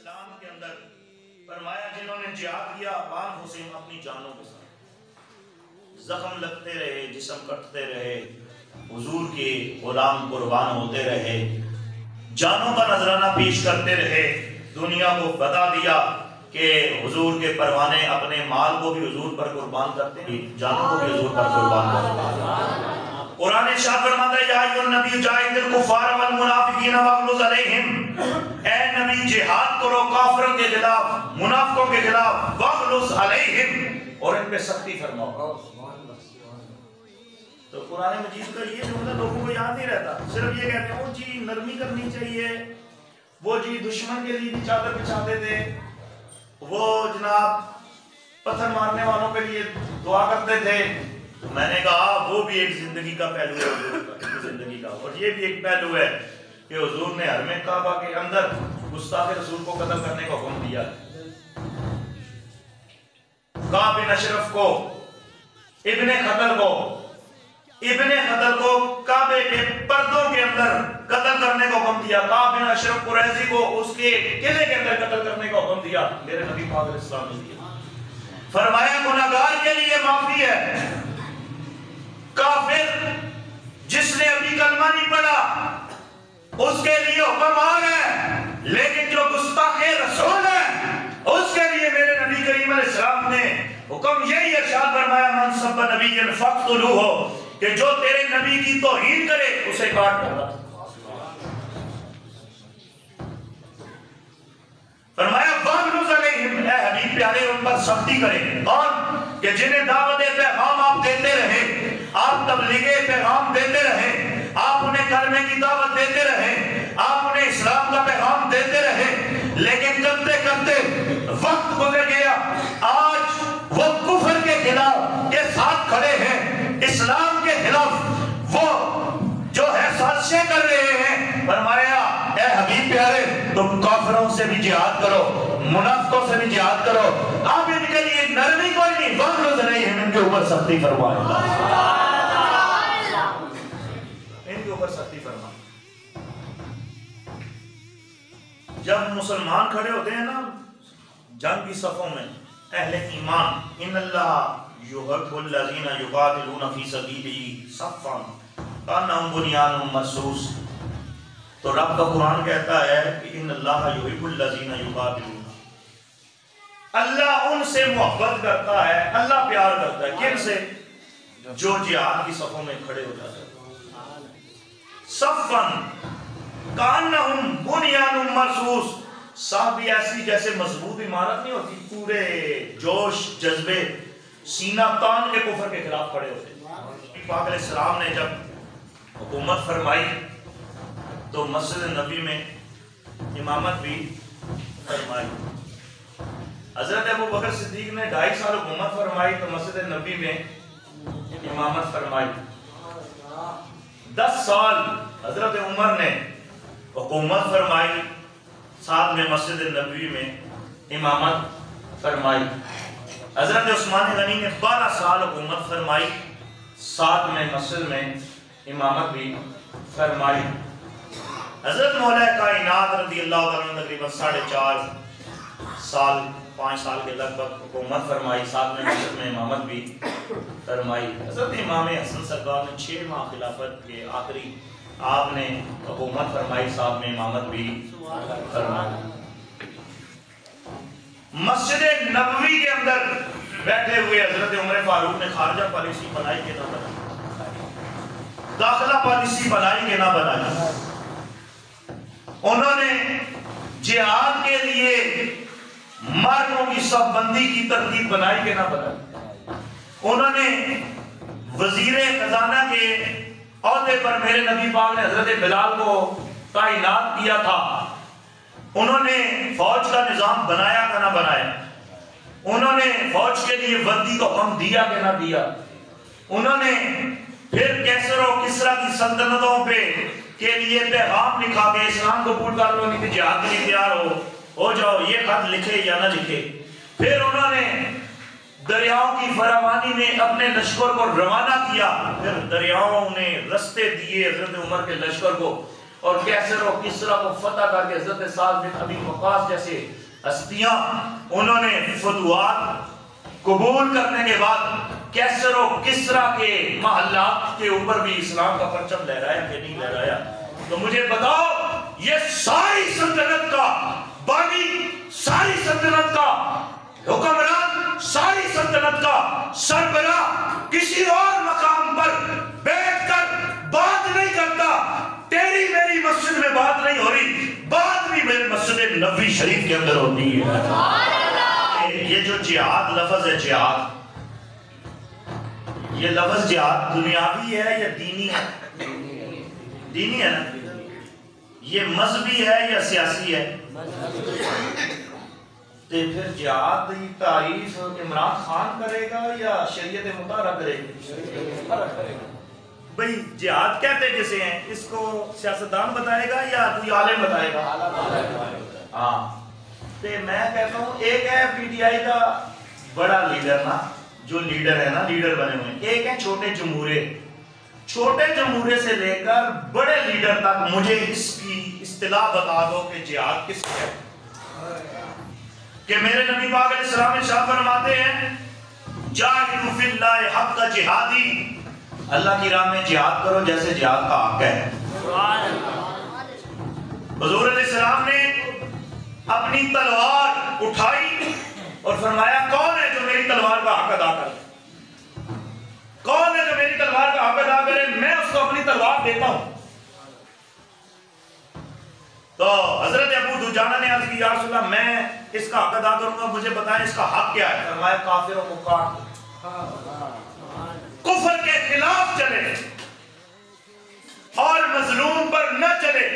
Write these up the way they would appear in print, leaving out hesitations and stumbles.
اسلام کے اندر فرمایا جنہوں نے جہاد کیا انفسہم اپنی جانوں کے ساتھ زخم لگتے رہے، جسم کٹتے رہے، حضور کے غلام قربان ہوتے رہے، جانوں کا نذرانہ پیش کرتے رہے، دنیا کو بتا دیا کہ حضور کے پروانے اپنے مال کو بھی حضور پر قربان کرتے ہیں، جانوں کو بھی حضور پر قربان کرتے ہیں۔ قرآن ارشاد فرماتا ہے یا ایھا النبی جاہد الکفار والمنافقین واغلظ علیہم، اے نبی جہاد کرو کافروں کے خلاف، منافقوں کے خلاف، واغلظ علیہم، اور ان پہ سختی فرماؤ۔ تو قرآن مجید کا یہ جملہ لوگوں کو یاد نہیں رہتا، صرف یہ کہتے ہیں وہ جی نرمی کرنی چاہیے، وہ جی دشمن کے لیے بھی چادر بچھاتے تھے، وہ جناب پتھر مارنے والوں کے لیے دعا کرتے تھے۔ میں نے کہا وہ بھی ایک زندگی کا پہلو ہے حضور کا، زندگی کا، اور یہ بھی ایک پہلو ہے کہ حضور نے حرم کعبہ کے اندر گستاخ رسول کو قتل کرنے کا حکم دیا۔ کعب بن اشرف کو، ابن خطل کو کعبے کے پردوں کے اندر قتل کرنے کا حکم دیا۔ کعب بن اشرف قریظی کو اس کے قلعے کے اندر قتل کرنے کا حکم دیا میرے نبی پاک علیہ السلام نے دیا۔ فرمایا گناہگار کے لیے معافی ہے، کافر جس نے ابھی کلمہ نہیں پڑھا اس کے لیے حکم آ رہا ہے، لیکن جو گستاخ رسول ہے اس کے لیے میرے نبی کریم علیہ السلام نے حکم یہی ارشاد فرمایا من سب نبی فاقتلوہ، کہ جو تیرے نبی کی توہین کرے اسے کاٹ ڈالو۔ فرمایا واغلظ علیہم، اے حبیب پیارے ان پر سختی کرے، اور کہ جنہیں دعوت پیغام آپ دیتے رہے، آپ تبلیغ پیغام دیتے رہے، آپ انہیں کلمے کی دعوت دیتے رہے، آپ انہیں اسلام کا پیغام دیتے رہے، لیکن کرتے کرتے وقت گزر گیا، آج وہ کفر کے خلاف کے ساتھ کھڑے ہیں، اسلام کے خلاف وہ جو ہے سازشیں کر رہے ہیں۔ فرمایا اے حبیب پیارے تم کافروں سے بھی جہاد کرو، منافقوں سے بھی جہاد کرو، آپ ان کے لیے نرمی کوئی نہیں، واغلظ علیہم، ان کے اوپر سختی فرمائے، ان کے اوپر سختی فرمائے۔ جب مسلمان کھڑے ہوتے ہیں نا جنگ کی صفوں میں، اہل ایمان، ان اللہ یحب الذین یقاتلون فی سبیلہ صفا کانہم بنیان مرصوص، تو رب کا قرآن کہتا ہے کہ ان اللہ یحب الذین یقاتلون، اللہ ان سے محبت کرتا ہے، اللہ پیار کرتا ہے، کن سے؟ جو جہاد کی صفوں میں کھڑے ہو جاتے ہیں۔ صفن کانہم بنیان مرصوص، صف بھی ایسی جیسے مضبوط عمارت نہیں ہوتی، پورے جوش جذبے سینہ تان کے کفر کے خلاف کھڑے ہوتے ہیں۔ پاک علیہ السلام نے جب حکومت فرمائی تو مسجد نبی میں امامت بھی فرمائی۔ حضرت ابو بکر صدیق نے 2.5 سال حکومت فرمائی تو مسجد نبی میں امامت فرمائی۔ 10 سال حضرت عمر نے حکومت فرمائی، ساتھ میں مسجد نبوی میں امامت فرمائی۔ حضرت عثمان غنی نے 12 سال حکومت فرمائی، ساتھ میں مسجد میں امامت بھی فرمائی۔ حضرت مولا کائنات رضی اللہ عنہ تقریباً 4.5 سال 5 سال کے لگ بھگ حکومت فرمائی، ساتھ میں مسجد میں امامت بھی فرمائی۔ حضرت امام حسن سرکار نے 6 ماہ خلافت کے آخری آپ نے حکومت فرمائی، ساتھ میں امامت بھی فرمائی۔ مسجد نبوی کے اندر بیٹھے ہوئے حضرت عمر فاروق نے خارجہ پالیسی بنائی کہ نہ بنائی، داخلہ پالیسی بنائی کہ نہ بنائی، انہوں نے جہاد کے لیے مردوں کی صف بندی کی ترتیب بنائی کہ نہ بنائی، انہوں نے وزیر خزانہ کے عہدے پر میرے نبی پاک نے حضرت بلال کو تعینات کیا تھا، انہوں نے فوج کا نظام بنایا کہ نہ بنایا، انہوں نے فوج کے لیے وردی کو حکم دیا کہ نہ دیا، انہوں نے پھر کیسر و کسرا کی سلطنتوں پہ کے لیے پیغام لکھا کہ اسلام قبول کر لو نہیں کہ جہاد کے لیے تیار ہو جاؤ، یہ خط لکھے یا نہ لکھے۔ پھر انہوں نے دریاؤں کی فراوانی میں اپنے لشکر کو روانہ کیا، پھر دریاؤں نے رستے دیے حضرت عمر کے لشکر کو، اور کیسر و کسرا کو فتح کر کے حضرت سعد بن ابی وقاص جیسے ہستیاں انہوں نے فتوحات قبول کرنے کے بعد کیسر و کسرا کے محلات کے اوپر بھی اسلام کا پرچم لہرایا کہ نہیں لہرایا؟ تو مجھے بتاؤ، یہ ساری سلطنت کا بانی، ساری سلطنت کا حکمران، ساری سلطنت کا سربراہ کسی اور مقام پر بیٹھ کر بات نہیں کرتا، تیری میری مسجد میں بات نہیں ہو رہی، بات بھی میرے مسجد نبوی شریف کے اندر ہوتی ہے۔ یہ جو جہاد لفظ ہے، جہاد، یہ لفظ جہاد دنیاوی ہے یا دینی ہے؟ دینی ہے نا؟ یہ مذہبی ہے یا سیاسی ہے؟ تو پھر جہاد کی تعریف عمران خان کرے گا یا شریعت مطالعہ کرے گا؟ بھئی جہاد کہتے کسے ہیں؟ اس کو سیاستدان بتائے گا یا کوئی عالم بتائے گا؟ ہاں، تو میں کہتا ہوں ایک ہے پی ٹی آئی کا بڑا لیڈر نا، جو لیڈر ہے نا، لیڈر بنے ہوئے ہیں، ایک ہے چھوٹے جمہورے، چھوٹے جمہورے سے لے کر بڑے لیڈر تک مجھے اس کی اصطلاح بتا دو کہ جہاد کس ہے؟ کہ میرے نبی پاک علیہ السلام ارشاد فرماتے ہیں جاہدوا فی اللہ حق جہادی، اللہ کی راہ میں جہاد کرو جیسے جہاد کا حق ہے۔ حضور علیہ السلام نے اپنی تلوار اٹھائی اور فرمایا کون ہے جو میری تلوار کا حق ادا کرے؟ کون ہے جو میری تلوار کا حق ادا کرے؟ میں اس کو اپنی تلوار دیتا ہوں۔ تو حضرت ابو دجانہ نے عرض کی یا رسول اللہ میں اس کا حق ادا کروں گا، مجھے بتائیں اس کا حق کیا ہے؟ فرمایا کافروں کو کاٹ دو، کفر کے خلاف چلے اور مظلوم پر نہ چلے،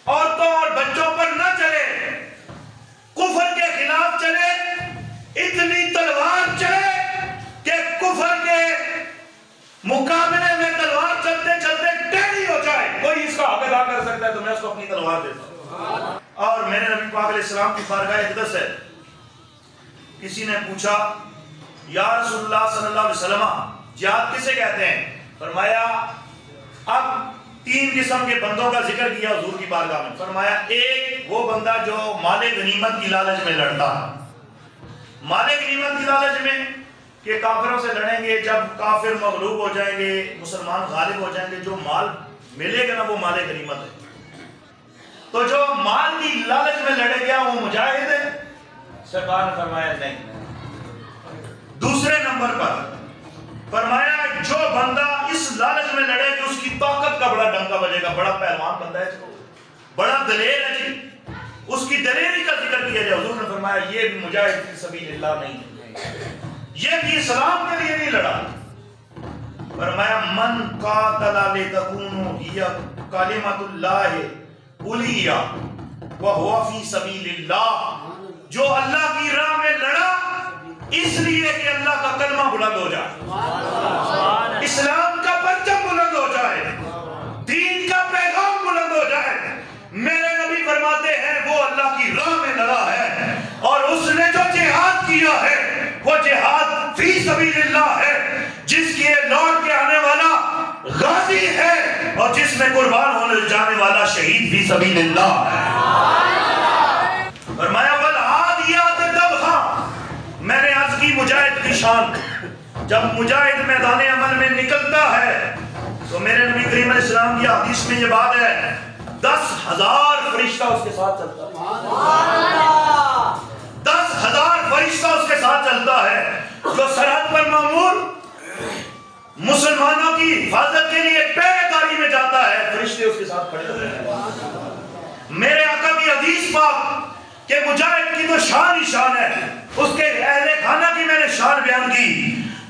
عورتوں اور بچوں پر نہ چلے، کفر کے خلاف چلے، اتنی تلوار چلے کہ کفر کے مقابلے میں تلوار چلتے چلتے ٹیڑھی ہو جائے، کوئی اس کا حق ادا کر سکتا ہے تو میں اس کو اپنی تلوار دیتا ہوں۔ اور میرے نبی پاک علیہ السلام کی بارگاہ اقدس ہے، کسی نے پوچھا یا رسول اللہ صلی اللہ علیہ وسلم جہاد کسے کہتے ہیں؟ فرمایا اب تین قسم کے بندوں کا ذکر کیا حضور کی بارگاہ میں، فرمایا ایک وہ بندہ جو مال غنیمت کی لالچ میں لڑتا ہے، مال غنیمت کی لالچ میں کہ کافروں سے لڑیں گے، جب کافر مغلوب ہو جائیں گے مسلمان غالب ہو جائیں گے، جو مال ملے گا نا وہ مال غنیمت ہے۔ تو جو مال کی لالچ میں لڑے گیا وہ مجاہد ہے؟ سرکار نے فرمایا نہیں۔ دوسرے نمبر پر فرمایا جو بندہ اس لالچ میں لڑے کہ اس کی طاقت کا بڑا ڈنکا بجے گا، بڑا پہلوان بندہ ہے، بڑا دلیر ہے جی، اس کی دلیری کا ذکر کیا جائے، حضور نے فرمایا یہ بھی مجاہد فی سبیل اللہ نہیں ہے، یہ بھی اسلام کے لیے نہیں لڑا۔ فرمایا من قاتل لتکون ہی کلمۃ اللہ علیہ وہو فی سبیل اللہ، جو اللہ کی راہ میں لڑا اس لیے کہ اللہ کا کلمہ بلند ہو جائے، اسلام کا پرچم بلند ہو جائے، دین کا پیغام بلند ہو جائے، میرے نبی فرماتے ہیں وہ اللہ کی راہ میں لڑا ہے، اور اس نے جو جہاد کیا ہے وہ جہاد فی سبیل اللہ ہے، جس کی لوٹ کے آنے والا غازی ہے اور جس میں قربان ہونے جانے والا شہید فی سبیل اللہ ہے۔ فرمایا والعادیات ضبحا، میں نے عرض کی مجاہد کی شان، جب مجاہد میدان عمل میں نکلتا ہے تو میرے نبی کریم علیہ السلام کی حدیث میں یہ بات ہے 10,000 فرشتہ اس کے ساتھ چلتا ہے، 10,000 فرشتہ اس کے ساتھ چلتا ہے، جو سرحد پر معمور مسلمانوں کی حفاظت کے لیے پہرے داری میں جاتا ہے، فرشتے اس کے ساتھ کھڑے ہوتے ہیں۔ میرے آقا کی حدیث پاک کہ مجاہد کی تو شان ہی شان ہے، اس کے اہل خانہ کی میں نے شان بیان کی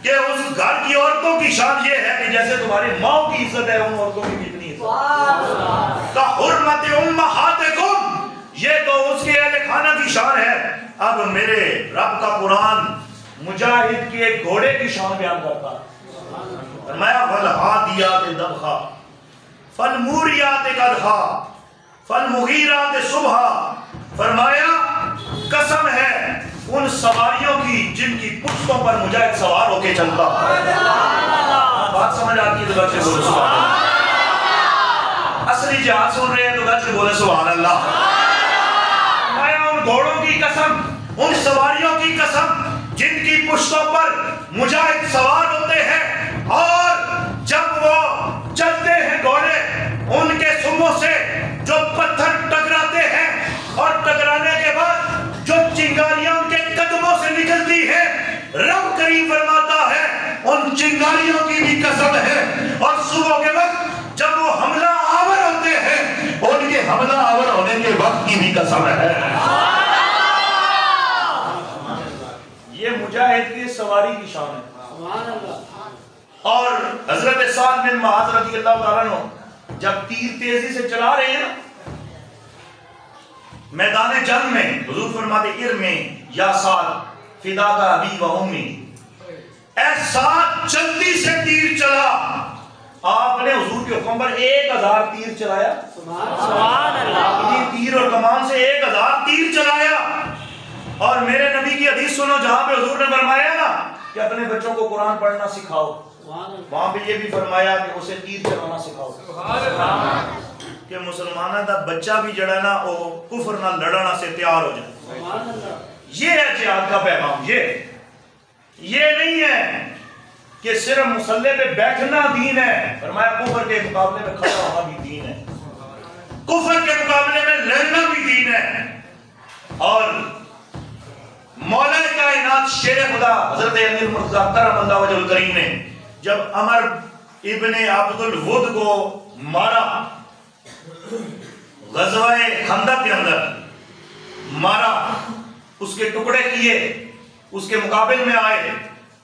کہ اس گھر کی عورتوں کی شان یہ ہے کہ جیسے تمہاری ماں کی عزت ہے ان عورتوں کی کتنی عزت کا حرمت امہاتکم، یہ تو اس کے اہل خانہ کی شان ہے۔ اب میرے رب کا قرآن مجاہد کے ایک گھوڑے کی شان بیان کرتا ہے، فرمایا والعادیات ضبحا فالموریات قدحا فالمغیرات صبحا، فرمایا قسم ہے ان سواریوں کی جن کی پشتوں پر مجاہد سوار ہو کے چلتا ہے۔ بات سمجھ آتی ہے تو بچے بولو سبحان اللہ۔ عصری جہاد سن رہے ہیں تو گج کے بولے سبحان اللہ۔ میں ان گھوڑوں کی قسم، ان سواریوں کی قسم جن کی پشتوں پر مجاہد سوار ہوتے ہیں، اور جب وہ چلتے ہیں گھوڑے، ان کے سموں سے جو پتھر ٹکراتے ہیں اور ٹکرانے کے بعد جو چنگاریاں ان کے قدموں سے نکلتی ہیں، رب کریم فرماتا ہے ان چنگاریوں کی بھی قسم ہے، اور صبح کے وقت جب وہ حملہ آور ہوتے ہیں ان کے حملہ آور ہونے کے وقت کی بھی قسم ہے۔ یہ مجاہد کی سواری کی شان ہے۔ اور حضرت سعد بن معاذ رضی اللہ تعالیٰ عنہ جب تیر تیزی سے چلا رہے ہیں میدان جنگ میں، حضور فرماتے ارمی یا سعد فدا کا ابی و امی، اے سعد جلدی سے تیر چلا۔ آپ نے حضور کے حکم پر 1000 تیر چلایا، سبحان اللہ، اپنی تیر اور کمان سے 1000 تیر چلایا۔ اور میرے نبی کی حدیث سنو جہاں پہ حضور نے فرمایا نا کہ اپنے بچوں کو قرآن پڑھنا سکھاؤ، وہاں پہ یہ بھی فرمایا کہ اسے تیر چلانا سکھاؤ، کہ مسلمانہ دا بچہ بھی جڑا نا وہ کفر نہ لڑنا سے تیار ہو جائے۔ یہ ہے جہاد کا پیغام۔ یہ نہیں ہے کہ صرف مسلح پہ بیٹھنا دین ہے، فرمایا کفر کے مقابلے میں کھڑا ہونا بھی دین ہے، کفر کے مقابلے میں لڑنا بھی دین ہے۔ اور مولا کائنات شیر خدا حضرت امیر مرتضیٰ کرم اللہ وجہ الکریم نے جب عمر ابن عبد الود کو مارا، غزوہ خندق کے اندر مارا، اس کے ٹکڑے کیے، اس کے مقابل میں آئے،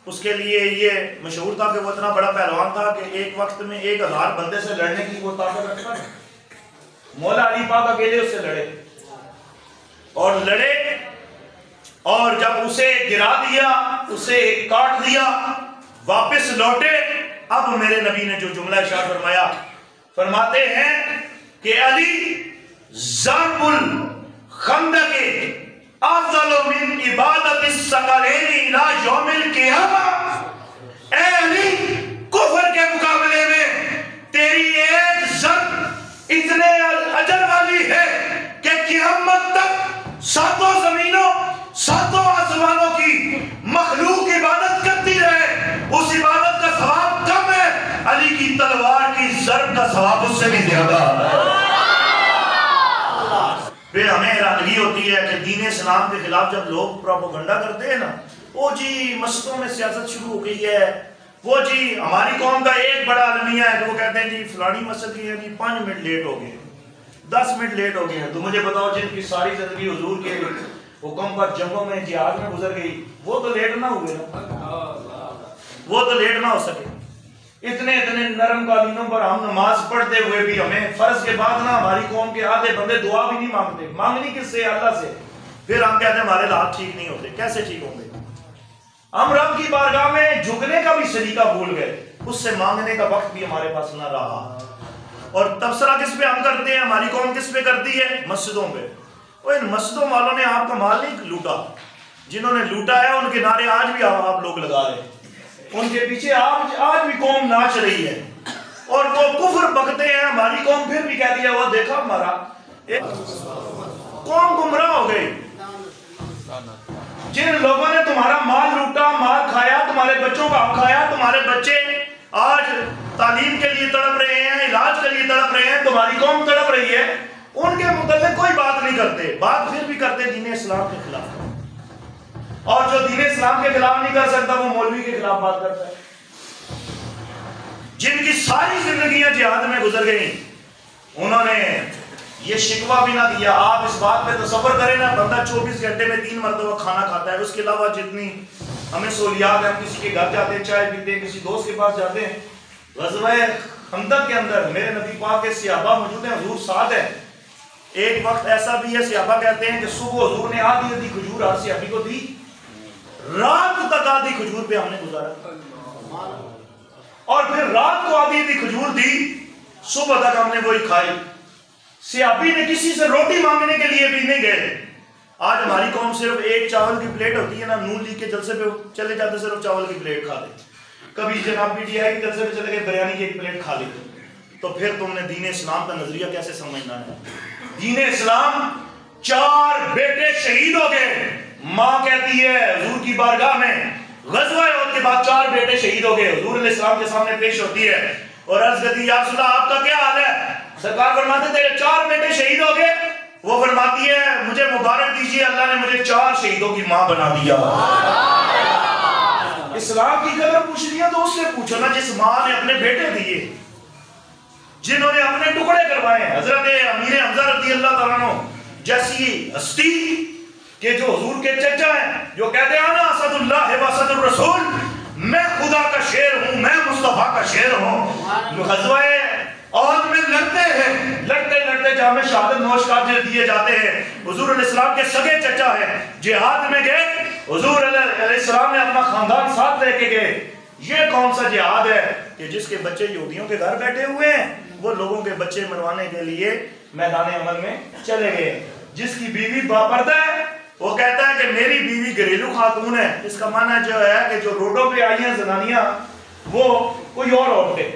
اس کے لیے یہ مشہور تھا کہ وہ اتنا بڑا پہلوان تھا کہ ایک وقت میں 1000 بندے سے لڑنے کی وہ طاقت رکھتا ہے۔ مولا علی پاک اکیلے اس سے لڑے اور لڑے، اور جب اسے گرا دیا، اسے کاٹ دیا، واپس لوٹے۔ اب میرے نبی نے جو جملہ ارشاد فرمایا، فرماتے ہیں کہ علی ضرب الخندق افضل من عبادت الثقلین الی یوم القیامہ۔ اے علی، کفر کے مقابلے میں تیری ایک ضرب اتنے اجر والی ہے کہ قیامت تک 7 زمینوں 7 آسمانوں کی مخلوق عبادت کرتی رہے، اس عبادت کا ثواب کم ہے، علی کی تلوار کی ضرب کا ثواب اس سے بھی زیادہ ہے۔ پھر ہمیں حیرانگی ہوتی ہے کہ دین اسلام کے خلاف جب لوگ پروپیگنڈا کرتے ہیں نا، وہ جی مسجدوں میں سیاست شروع ہو گئی ہے، وہ جی ہماری قوم کا ایک بڑا المیہ ہے کہ وہ کہتے ہیں جی فلانی مسجد کی ہے جی 5 منٹ لیٹ ہو گئے، 10 منٹ لیٹ ہو گئے ہیں۔ تو مجھے بتاؤ جن کی ساری زندگی حضور کے حکم پر جنگوں میں جہاد میں گزر گئی، وہ تو لیٹ نہ ہوئے نا، وہ تو لیٹ نہ ہو سکے۔ اتنے نرم قالینوں پر ہم نماز پڑھتے ہوئے بھی ہمیں فرض کے بعد نا ہماری قوم کے آدھے بندے دعا بھی نہیں مانگتے، مانگنی کس سے؟ اللہ سے۔ پھر ہم کہتے ہیں ہمارے حالات ٹھیک نہیں ہوتے، کیسے ٹھیک ہوں گے؟ ہم رب کی بارگاہ میں جھکنے کا بھی سلیقہ بھول گئے، اس سے مانگنے کا وقت بھی ہمارے پاس نہ رہا۔ اور تبصرہ کس پہ ہم کرتے ہیں؟ ہماری قوم کس پہ کرتی ہے؟ مسجدوں پہ۔ وہ ان مسجدوں والوں نے آپ کا مال نہیں لوٹا، جنہوں نے لوٹا ہے ان کے نعرے آج بھی آپ لوگ لگا رہے ہیں، ان کے پیچھے آج بھی قوم ناچ رہی ہے، اور وہ کفر بکتے ہیں۔ ہماری قوم پھر بھی کہتی ہے وہ دیکھا ہمارا قوم گمراہ ہو گئی۔ جن لوگوں نے تمہارا مال لوٹا، مال کھایا، تمہارے بچوں کا حق کھایا، تمہارے بچے آج تعلیم کے لیے تڑپ رہے ہیں، علاج کے لیے تڑپ رہے ہیں، تمہاری قوم تڑپ رہی ہے، ان کے متعلق کوئی بات نہیں کرتے، بات پھر بھی کرتے دین اسلام کے خلاف۔ اور جو دین اسلام کے خلاف نہیں کر سکتا وہ مولوی کے خلاف بات کرتا ہے۔ جن کی ساری زندگیاں جہاد میں گزر گئیں، انہوں نے یہ شکوہ بھی نہ دیا۔ آپ اس بات پہ تصور کریں نا، بندہ 24 گھنٹے میں 3 مرتبہ کھانا کھاتا ہے، اس کے علاوہ جتنی ہمیں سہولیات ہیں، ہم کسی کے گھر جاتے ہیں، چائے پیتے ہیں، کسی دوست کے پاس جاتے ہیں۔ غزوہ خندق کے اندر میرے نبی پاک کے صحابہ موجود ہیں، حضور ساتھ ہیں۔ ایک وقت ایسا بھی ہے، صحابہ کہتے ہیں کہ صبح حضور نے آدھی کھجور ہر صحابی کو دی، رات تک آدھی کھجور پہ ہم نے گزارا، اور پھر رات کو آدھی کھجور دی، صبح تک ہم نے وہی کھائی۔ صحابی نے کسی سے روٹی مانگنے کے لیے بھی نہیں گئے۔ آج ہماری قوم صرف ایک چاول کی پلیٹ ہوتی ہے نا، نون لیگ کے جلسے پہ چلے جاتے صرف چاول کی پلیٹ کھا لے، کبھی جناب پی ٹی آئی کے جلسے پہ چلے گئے بریانی کی ایک پلیٹ کھا لی، تو پھر تم نے دین اسلام کا نظریہ کیسے سمجھنا ہے؟ دین اسلام 4 بیٹے شہید ہو گئے. ماں کہتی ہے حضور کی بارگاہ میں غزوہ احد کے بعد 4 بیٹے شہید ہو گئے. حضور علیہ السلام کے سامنے پیش ہوتی ہے اور عرض کرتی ہے یا رسول اللہ آپ کا کیا حال ہے؟ سرکار فرماتے تیرے 4 بیٹے شہید ہو گئے. وہ فرماتی ہے مجھے مبارک دیجیے اللہ نے مجھے 4 شہیدوں کی ماں بنا دیا. اسلام کی قدر پوچھنی ہے تو اس سے پوچھو نا جس ماں نے اپنے بیٹے دیے, جنہوں نے اپنے ٹکڑے کروائے. حضرت امیر حمزہ رضی اللہ تعالیٰ عنہ جیسی ہستی کہ جو حضور کے چچا ہیں, جو کہتے ہیں انا اسد اللہ و اسد الرسول, میں خدا کا شیر ہوں, میں مصطفیٰ کا شیر ہوں. غزوہ احد میں لڑتے ہیں, لڑتے لڑتے جام شہادت نوش کر دیے جاتے ہیں. حضور علیہ السلام کے سگے چچا ہیں, جہاد میں گئے, حضور علیہ السلام نے اپنا خاندان ساتھ لے کے گئے. یہ کون سا جہاد ہے کہ جس کے بچے یہودیوں کے گھر بیٹھے ہوئے ہیں, وہ لوگوں کے بچے مروانے کے لیے میدان عمل میں چلے گئے. جس کی بیوی باپردہ ہے وہ کہتا ہے کہ میری بیوی گھریلو خاتون ہے. اس کا معنی جو ہے کہ جو روڈوں پہ آئی ہیں زنانیاں وہ کوئی اور عورتیں.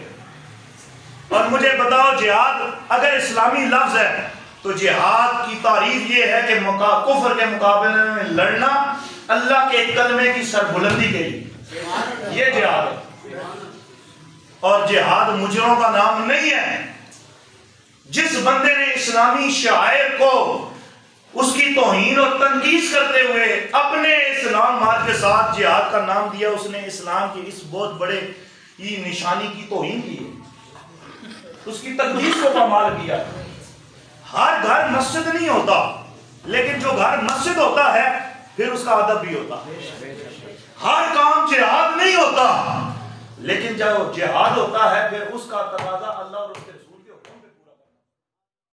اور مجھے بتاؤ جہاد اگر اسلامی لفظ ہے تو جہاد کی تعریف یہ ہے کہ کفر کے مقابلے میں لڑنا اللہ کے کلمے کی سربلندی کے لیے, یہ جہاد ہے. اور جہاد مجرموں کا نام نہیں ہے. جس بندے نے اسلامی شعائر کو اس کی توہین اور تنقید کرتے ہوئے اپنے اسلام مارچ کے ساتھ جہاد کا نام دیا, اس نے اسلام کی اس بہت بڑے نشانی کی توہین کی, اس کی تقدیس کو پامال کیا. ہر گھر مسجد نہیں ہوتا, لیکن جو گھر مسجد ہوتا ہے پھر اس کا ادب بھی ہوتا. ہر کام جہاد نہیں ہوتا, لیکن جب جہاد ہوتا ہے پھر اس کا تقاضا اللہ اور اس کے